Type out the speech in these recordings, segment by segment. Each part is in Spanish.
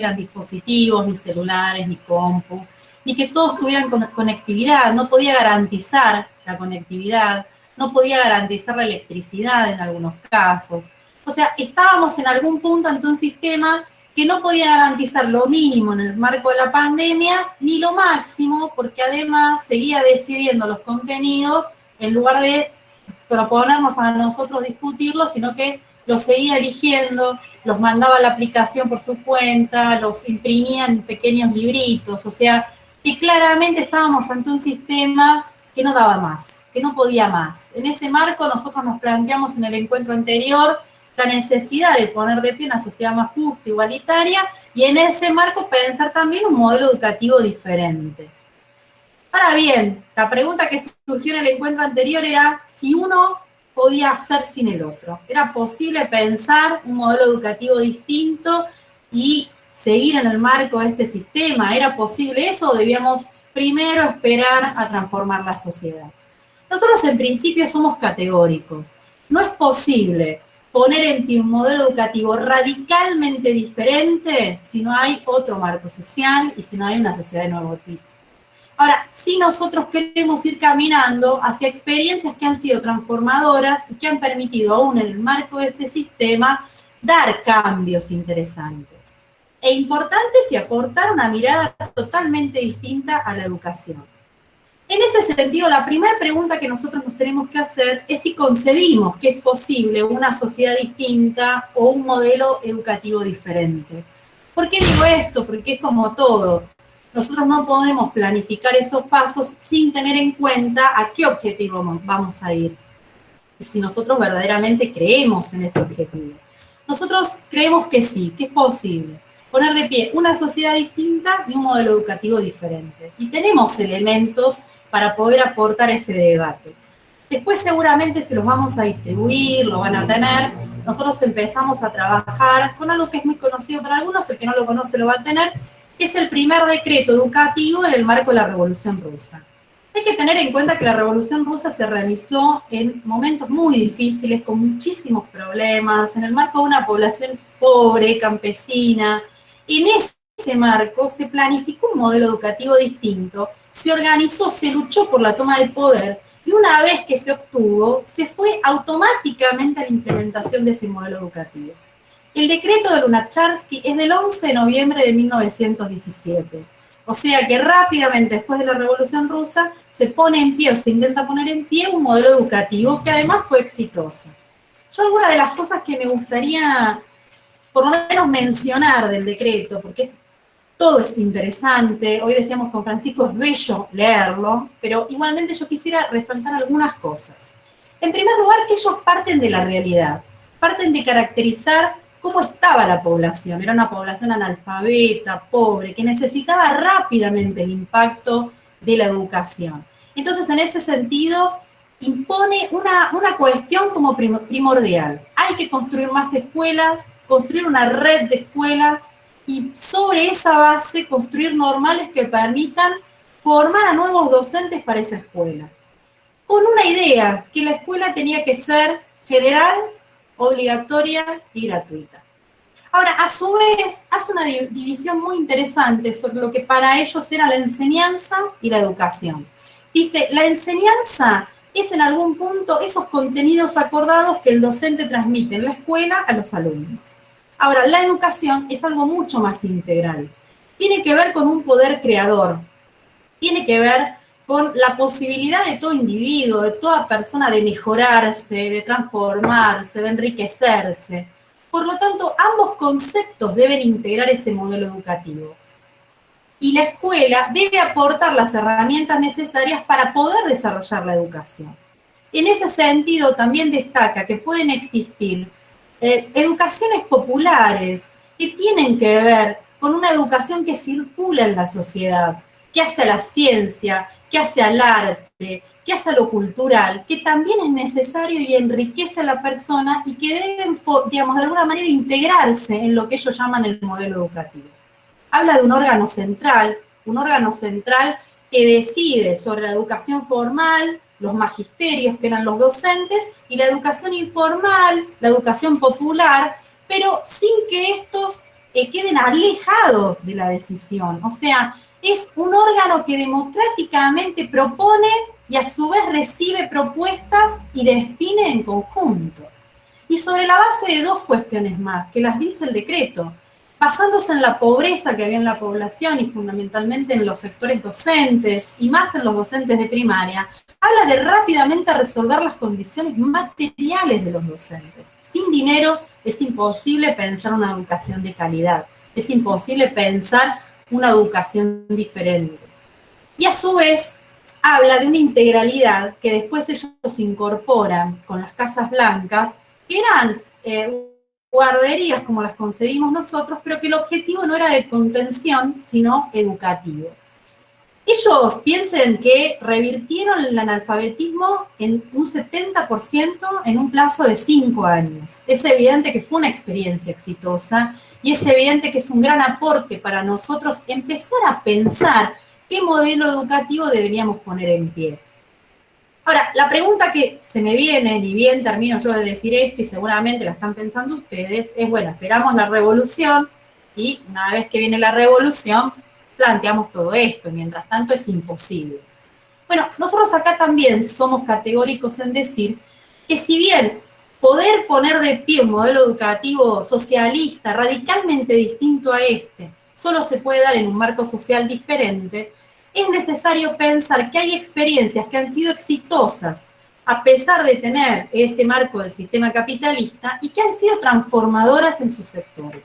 tuvieran dispositivos, ni celulares, ni compus, ni que todos tuvieran conectividad, no podía garantizar la conectividad, no podía garantizar la electricidad en algunos casos. O sea, estábamos en algún punto ante un sistema que no podía garantizar lo mínimo en el marco de la pandemia, ni lo máximo, porque además seguía decidiendo los contenidos en lugar de proponernos a nosotros discutirlos, sino que los seguía eligiendo, los mandaba a la aplicación por su cuenta, los imprimía en pequeños libritos, o sea, que claramente estábamos ante un sistema que no daba más, que no podía más. En ese marco nosotros nos planteamos en el encuentro anterior la necesidad de poner de pie una sociedad más justa, igualitaria, y en ese marco pensar también un modelo educativo diferente. Ahora bien, la pregunta que surgió en el encuentro anterior era si uno podía hacer sin el otro. ¿Era posible pensar un modelo educativo distinto y seguir en el marco de este sistema? ¿Era posible eso o debíamos primero esperar a transformar la sociedad? Nosotros en principio somos categóricos. No es posible poner en pie un modelo educativo radicalmente diferente si no hay otro marco social y si no hay una sociedad de nuevo tipo. Ahora, sí nosotros queremos ir caminando hacia experiencias que han sido transformadoras y que han permitido, aún en el marco de este sistema, dar cambios interesantes e importantes y aportar una mirada totalmente distinta a la educación. En ese sentido, la primera pregunta que nosotros nos tenemos que hacer es si concebimos que es posible una sociedad distinta o un modelo educativo diferente. ¿Por qué digo esto? Porque es como todo. Nosotros no podemos planificar esos pasos sin tener en cuenta a qué objetivo vamos a ir. Y si nosotros verdaderamente creemos en ese objetivo. Nosotros creemos que sí, que es posible poner de pie una sociedad distinta y un modelo educativo diferente. Y tenemos elementos para poder aportar ese debate. Después seguramente se los vamos a distribuir, lo van a tener. Nosotros empezamos a trabajar con algo que es muy conocido para algunos, el que no lo conoce lo va a tener, que es el primer decreto educativo en el marco de la Revolución Rusa. Hay que tener en cuenta que la Revolución Rusa se realizó en momentos muy difíciles, con muchísimos problemas, en el marco de una población pobre, campesina. En ese marco se planificó un modelo educativo distinto, se organizó, se luchó por la toma del poder, y una vez que se obtuvo, se fue automáticamente a la implementación de ese modelo educativo. El decreto de Lunacharsky es del 11 de noviembre de 1917. O sea que rápidamente después de la Revolución Rusa se pone en pie o se intenta poner en pie un modelo educativo que además fue exitoso. Yo algunas de las cosas que me gustaría por lo menos mencionar del decreto, porque todo es interesante, hoy decíamos con Francisco es bello leerlo, pero igualmente yo quisiera resaltar algunas cosas. En primer lugar, que ellos parten de la realidad, parten de caracterizar cómo estaba la población. Era una población analfabeta, pobre, que necesitaba rápidamente el impacto de la educación. Entonces, en ese sentido, impone una cuestión como primordial. Hay que construir más escuelas, construir una red de escuelas y sobre esa base construir normales que permitan formar a nuevos docentes para esa escuela. Con una idea, que la escuela tenía que ser general, obligatoria y gratuita. Ahora, a su vez, hace una división muy interesante sobre lo que para ellos era la enseñanza y la educación. Dice, la enseñanza es en algún punto esos contenidos acordados que el docente transmite en la escuela a los alumnos. Ahora, la educación es algo mucho más integral. Tiene que ver con un poder creador, tiene que ver con la posibilidad de todo individuo, de toda persona de mejorarse, de transformarse, de enriquecerse. Por lo tanto, ambos conceptos deben integrar ese modelo educativo. Y la escuela debe aportar las herramientas necesarias para poder desarrollar la educación. En ese sentido, también destaca que pueden existir educaciones populares que tienen que ver con una educación que circula en la sociedad, que hace a la ciencia, que hace al arte, que hace a lo cultural, que también es necesario y enriquece a la persona y que deben, digamos, de alguna manera integrarse en lo que ellos llaman el modelo educativo. Habla de un órgano central que decide sobre la educación formal, los magisterios, que eran los docentes, y la educación informal, la educación popular, pero sin que estos queden alejados de la decisión. O sea, es un órgano que democráticamente propone y a su vez recibe propuestas y define en conjunto. Y sobre la base de dos cuestiones más, que las dice el decreto, basándose en la pobreza que había en la población y fundamentalmente en los sectores docentes y más en los docentes de primaria, habla de rápidamente resolver las condiciones materiales de los docentes. Sin dinero es imposible pensar una educación de calidad, es imposible pensar una educación diferente. Y a su vez habla de una integralidad que después ellos incorporan con las casas blancas, que eran guarderías como las concebimos nosotros, pero que el objetivo no era de contención, sino educativo. Ellos piensen que revirtieron el analfabetismo en un 70% en un plazo de 5 años. Es evidente que fue una experiencia exitosa y es evidente que es un gran aporte para nosotros empezar a pensar qué modelo educativo deberíamos poner en pie. Ahora, la pregunta que se me viene, ni bien termino yo de decir esto y seguramente la están pensando ustedes, es, bueno, esperamos la revolución y una vez que viene la revolución, planteamos todo esto. Mientras tanto, es imposible. Bueno, nosotros acá también somos categóricos en decir que si bien poder poner de pie un modelo educativo socialista radicalmente distinto a este solo se puede dar en un marco social diferente, es necesario pensar que hay experiencias que han sido exitosas a pesar de tener este marco del sistema capitalista y que han sido transformadoras en sus sectores.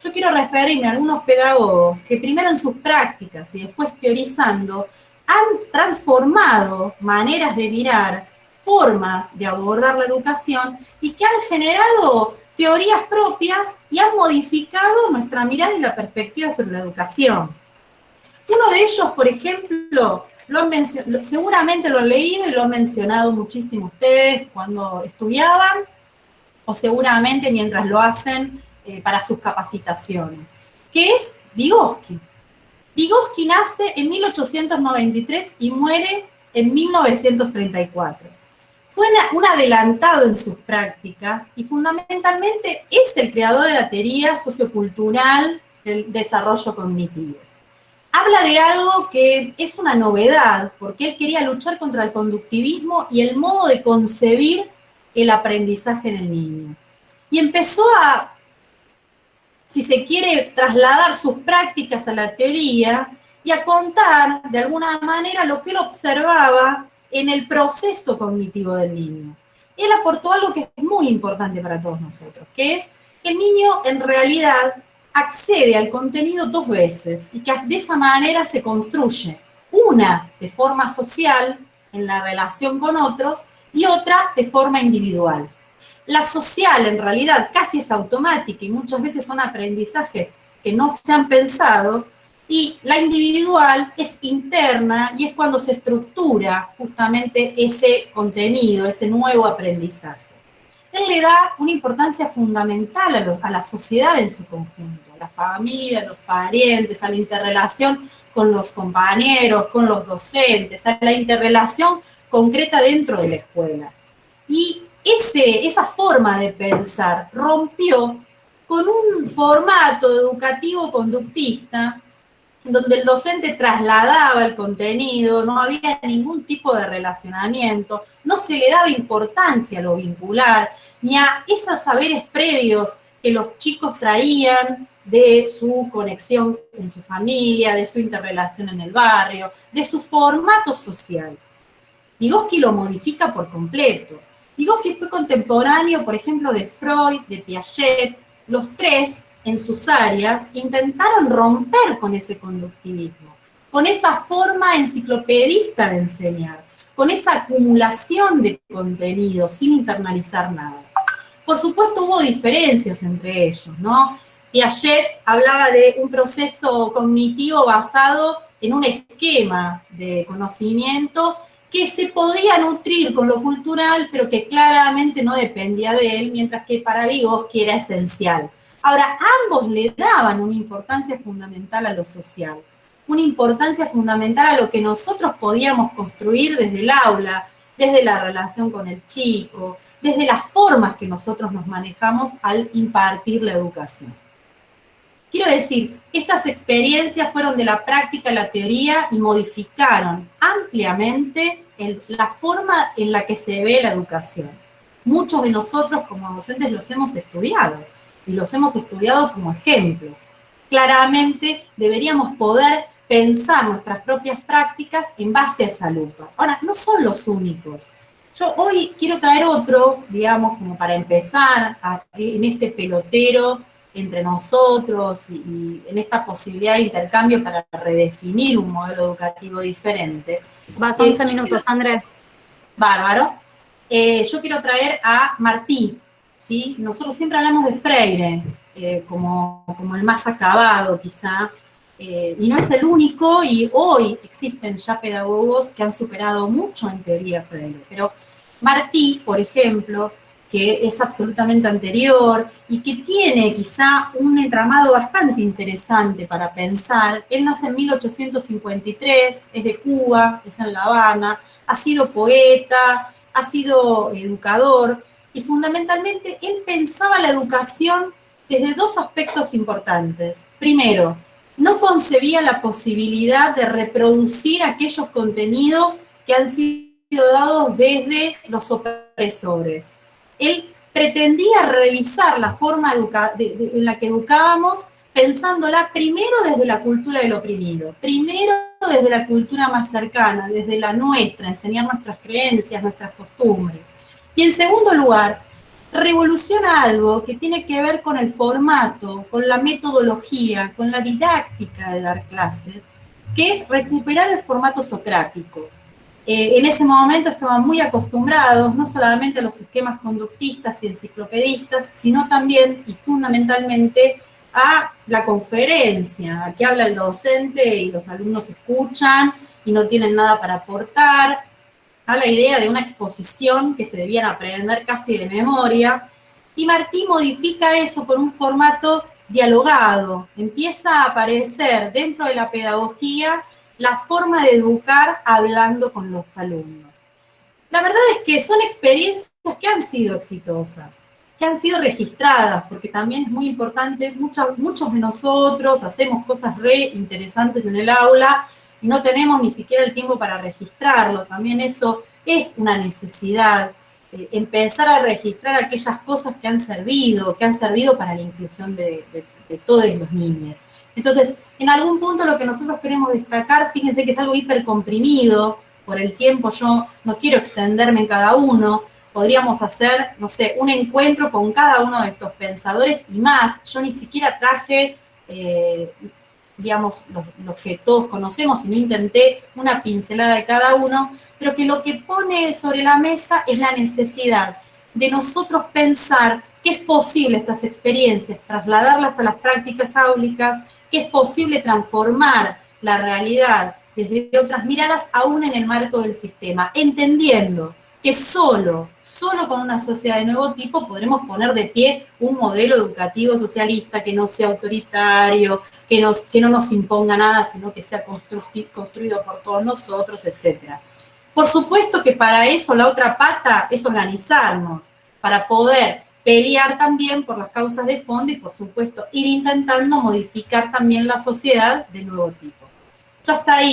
Yo quiero referirme a algunos pedagogos que primero en sus prácticas y después teorizando han transformado maneras de mirar, formas de abordar la educación y que han generado teorías propias y han modificado nuestra mirada y la perspectiva sobre la educación. Uno de ellos, por ejemplo, seguramente lo han leído y lo han mencionado muchísimo ustedes cuando estudiaban o seguramente mientras lo hacen para sus capacitaciones, que es Vygotsky. Vygotsky nace en 1893 y muere en 1934. Fue un adelantado en sus prácticas y fundamentalmente es el creador de la teoría sociocultural del desarrollo cognitivo. Habla de algo que es una novedad, porque él quería luchar contra el conductivismo y el modo de concebir el aprendizaje en el niño. Y empezó a, si se quiere, trasladar sus prácticas a la teoría y a contar, de alguna manera, lo que él observaba en el proceso cognitivo del niño. Él aportó algo que es muy importante para todos nosotros, que es que el niño en realidad accede al contenido 2 veces y que de esa manera se construye, una de forma social en la relación con otros y otra de forma individual. La social en realidad casi es automática y muchas veces son aprendizajes que no se han pensado, y la individual es interna y es cuando se estructura justamente ese contenido, ese nuevo aprendizaje. Él le da una importancia fundamental a la sociedad en su conjunto, a la familia, a los parientes, a la interrelación con los compañeros, con los docentes, a la interrelación concreta dentro de la escuela. Y esa forma de pensar rompió con un formato educativo conductista donde el docente trasladaba el contenido, no había ningún tipo de relacionamiento, no se le daba importancia a lo vincular, ni a esos saberes previos que los chicos traían de su conexión en su familia, de su interrelación en el barrio, de su formato social. Vygotsky lo modifica por completo. Vygotsky fue contemporáneo, por ejemplo, de Freud, de Piaget. Los tres, en sus áreas, intentaron romper con ese conductivismo, con esa forma enciclopedista de enseñar, con esa acumulación de contenido sin internalizar nada. Por supuesto, hubo diferencias entre ellos, ¿no? Piaget hablaba de un proceso cognitivo basado en un esquema de conocimiento que se podía nutrir con lo cultural, pero que claramente no dependía de él, mientras que para Vygotsky era esencial. Ahora, ambos le daban una importancia fundamental a lo social, una importancia fundamental a lo que nosotros podíamos construir desde el aula, desde la relación con el chico, desde las formas que nosotros nos manejamos al impartir la educación. Quiero decir, estas experiencias fueron de la práctica a la teoría y modificaron ampliamente la forma en la que se ve la educación. Muchos de nosotros como docentes los hemos estudiado y los hemos estudiado como ejemplos. Claramente deberíamos poder pensar nuestras propias prácticas en base a esa lupa. Ahora, no son los únicos. Yo hoy quiero traer otro, digamos, como para empezar en este pelotero entre nosotros y en esta posibilidad de intercambio para redefinir un modelo educativo diferente. Vas 11 minutos, Andrés. Bárbaro. Yo quiero traer a Martí, ¿sí? Nosotros siempre hablamos de Freire como el más acabado, quizá, y no es el único, y hoy existen ya pedagogos que han superado mucho en teoría Freire, pero Martí, por ejemplo, que es absolutamente anterior y que tiene quizá un entramado bastante interesante para pensar. Él nace en 1853, es de Cuba, es en La Habana, ha sido poeta, ha sido educador y fundamentalmente él pensaba la educación desde dos aspectos importantes. Primero, no concebía la posibilidad de reproducir aquellos contenidos que han sido dados desde los opresores. Él pretendía revisar la forma en la que educábamos, pensándola primero desde la cultura del oprimido, primero desde la cultura más cercana, desde la nuestra, enseñar nuestras creencias, nuestras costumbres. Y en segundo lugar, revoluciona algo que tiene que ver con el formato, con la metodología, con la didáctica de dar clases, que es recuperar el formato socrático. En ese momento estaban muy acostumbrados no solamente a los esquemas conductistas y enciclopedistas, sino también y fundamentalmente a la conferencia, a que habla el docente y los alumnos escuchan y no tienen nada para aportar, a la idea de una exposición que se debían aprender casi de memoria, y Martí modifica eso por un formato dialogado. Empieza a aparecer dentro de la pedagogía la forma de educar hablando con los alumnos. La verdad es que son experiencias que han sido exitosas, que han sido registradas, porque también es muy importante, muchos de nosotros hacemos cosas re interesantes en el aula y no tenemos ni siquiera el tiempo para registrarlo. También eso es una necesidad, empezar a registrar aquellas cosas que han servido para la inclusión de todos los niños. Entonces, en algún punto lo que nosotros queremos destacar, fíjense que es algo hipercomprimido por el tiempo, yo no quiero extenderme en cada uno, podríamos hacer, no sé, un encuentro con cada uno de estos pensadores y más. Yo ni siquiera traje, digamos, los que todos conocemos, sino intenté una pincelada de cada uno, pero que lo que pone sobre la mesa es la necesidad de nosotros pensar que es posible estas experiencias, trasladarlas a las prácticas áulicas, que es posible transformar la realidad desde otras miradas, aún en el marco del sistema, entendiendo que solo con una sociedad de nuevo tipo podremos poner de pie un modelo educativo socialista que no sea autoritario, que no nos imponga nada, sino que sea construido por todos nosotros, etc. Por supuesto que para eso la otra pata es organizarnos, para poder pelear también por las causas de fondo y, por supuesto, ir intentando modificar también la sociedad de nuevo tipo. Yo hasta ahí